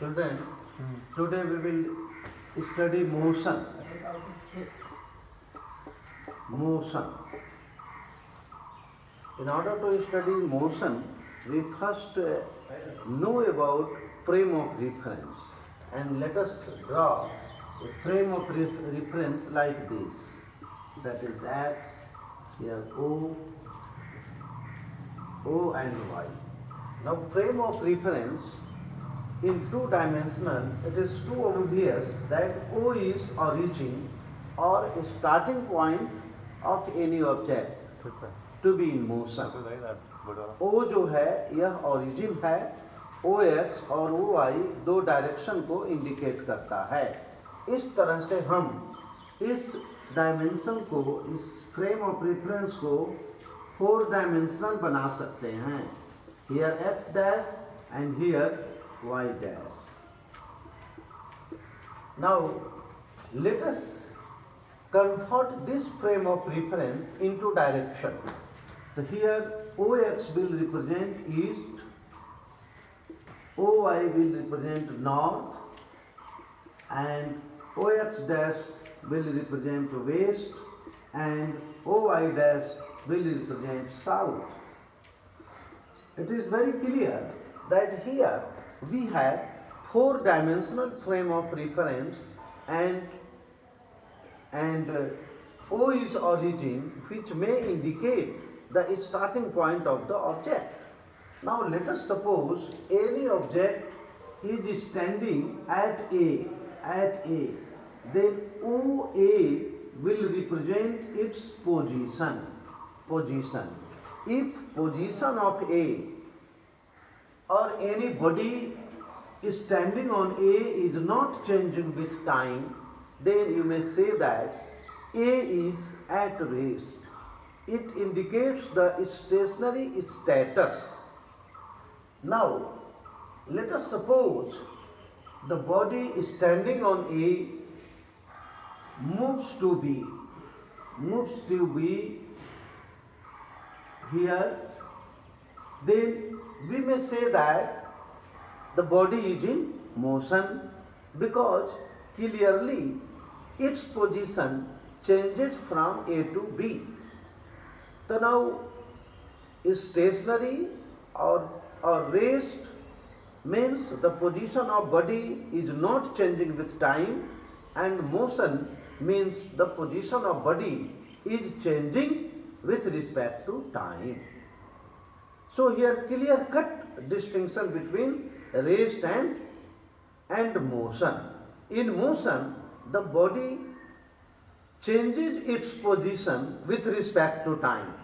Children, today we will study motion. Motion. In order to study motion, we first know about frame of reference. And let us draw a frame of reference like this. That is X, here O and Y. Now frame of reference in two-dimensional, it is too obvious that O is origin or a starting point of any object to be in motion. O जो है यह origin है, OX और OY दो direction को indicate करता है. इस तरह से हम इस डायमेंशन को, इस फ्रेम ऑफ रेफरेंस को 4 डायमेंशनल बना सकते हैं. Here X dash and here Y dash. Now let us convert this frame of reference into direction. So here OX will represent east, OY will represent north, and OX dash will represent west, and OY dash will represent south. It is very clear that here we have 4-dimensional frame of reference and O is origin, which may indicate the starting point of the object. Now let us suppose any object is standing at A, then OA will represent its position. If position of A or any body standing on A is not changing with time, then you may say that A is at rest. It indicates the stationary status. Now, let us suppose the body standing on A moves to B here, then we may say that the body is in motion because clearly its position changes from A to B. So now stationary or rest means the position of body is not changing with time, and motion means the position of body is changing with respect to time. So here clear cut distinction between rest and motion. In motion, the body changes its position with respect to time.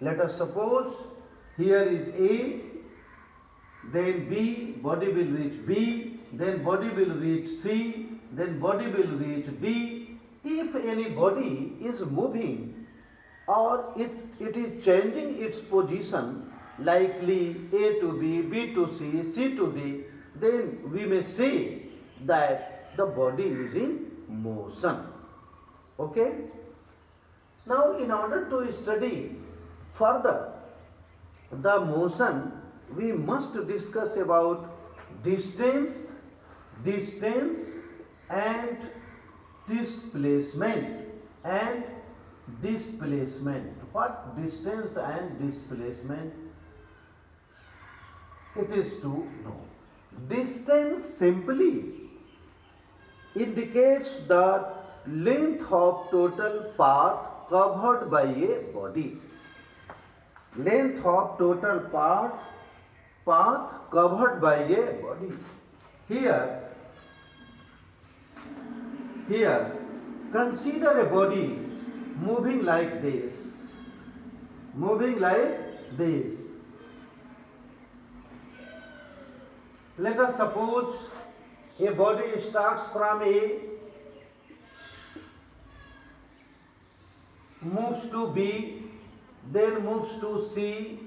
Let us suppose here is A, then B, body will reach B, then body will reach C, then body will reach D. If any body is moving or it is changing its position, likely A to B, B to C, C to D, then we may say that the body is in motion. Okay? Now in order to study further the motion, we must discuss about distance and displacement. What distance and displacement? It is to know. Distance simply indicates the length of total path covered by a body. Length of total path covered by a body. Here, consider a body moving like this. Let us suppose a body starts from A, moves to B, then moves to C,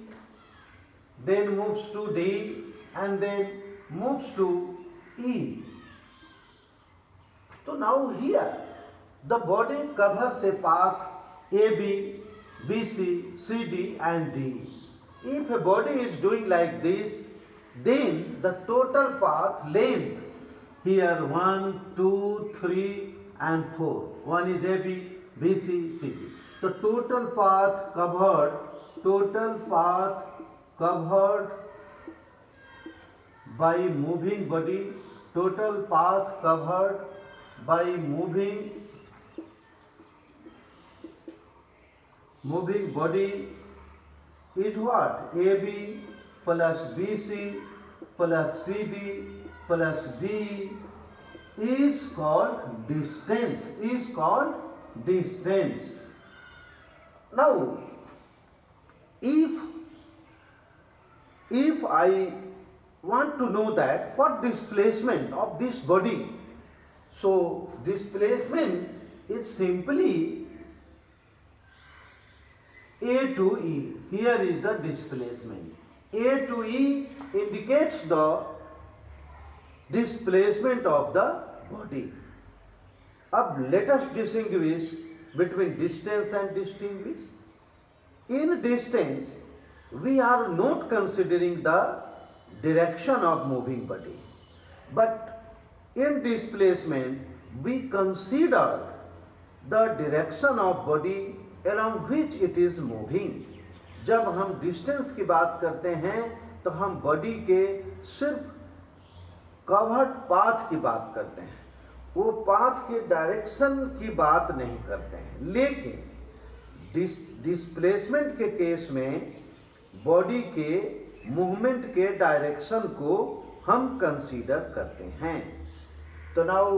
then moves to D, and then moves to E. So now here the body covers a path AB, BC, CD and D. If a body is doing like this, then the total path length here 1, 2, 3 and 4. One is AB, BC, CD. The total path covered by moving body, total path covered by moving body is what? AB plus BC plus CD plus D is called distance. Now, if I want to know that what displacement of this body, so displacement is simply A to E. Here is the displacement. A to E indicates the displacement of the body. Now let us distinguish between distance and distinguish. In distance, we are not considering the direction of moving body, but in displacement we consider the direction of body along which it is moving. जब हम distance की बात करते हैं तो हम body के सिर्फ कवर्ड पाथ की बात करते हैं, वो पाथ के डायरेक्शन की बात नहीं करते हैं। लेकिन डिस्प्लेसमेंट के केस में बॉडी के मूवमेंट के डायरेक्शन को हम कंसीडर करते हैं। तो now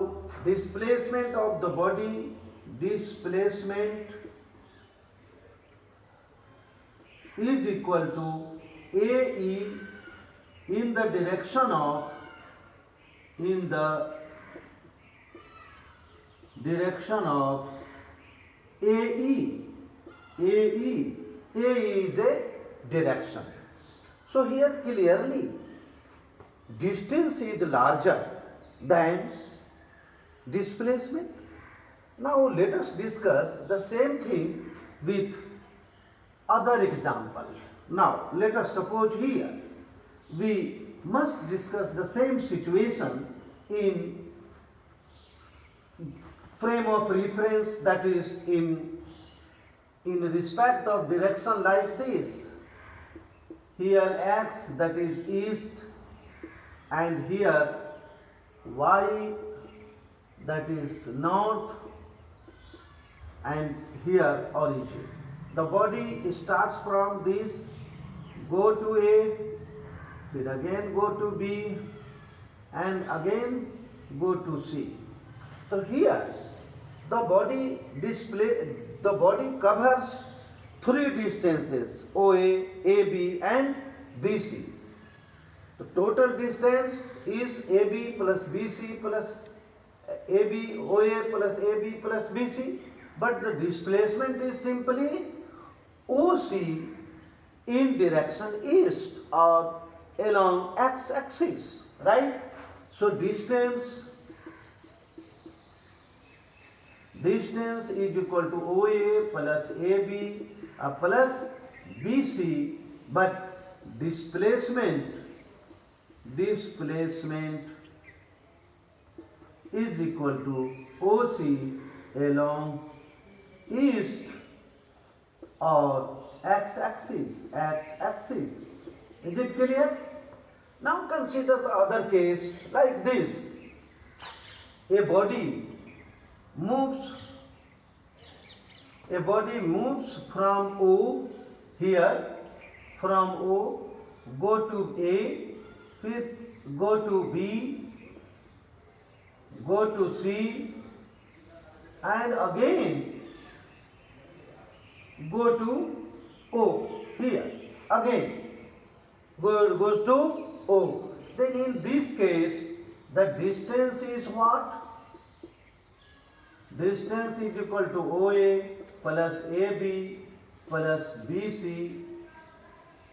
displacement of the body, displacement is equal to AE in the direction of AE. AE is a direction. So here clearly distance is larger than displacement. Now let us discuss the same thing with other example. Now let us suppose here we must discuss the same situation in frame of reference, that is in respect of direction like this. Here x, that is east, and here y, that is north, and here origin. The body starts from this, go to A, then again go to B, and again go to C. So here the body covers three distances, OA, AB and BC. The total distance is AB plus BC plus AB, OA plus AB plus BC, but the displacement is simply OC in direction east or along x-axis, right? So distance is equal to OA plus AB plus BC, but displacement is equal to OC along east or x-axis. Is it clear? Now consider the other case like this. A body moves from O, here from O, go to A, go to B, go to C, and again go to O, here again goes to O. Then in this case the distance is what? Distance is equal to OA plus AB plus BC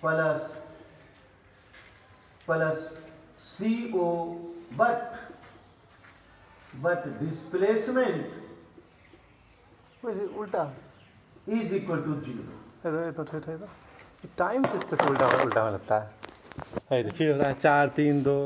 plus CO, but displacement उल्टा is equal to 0. Time किस तरह से उल्टा उल्टा में लगता है? है फिर 4 3 2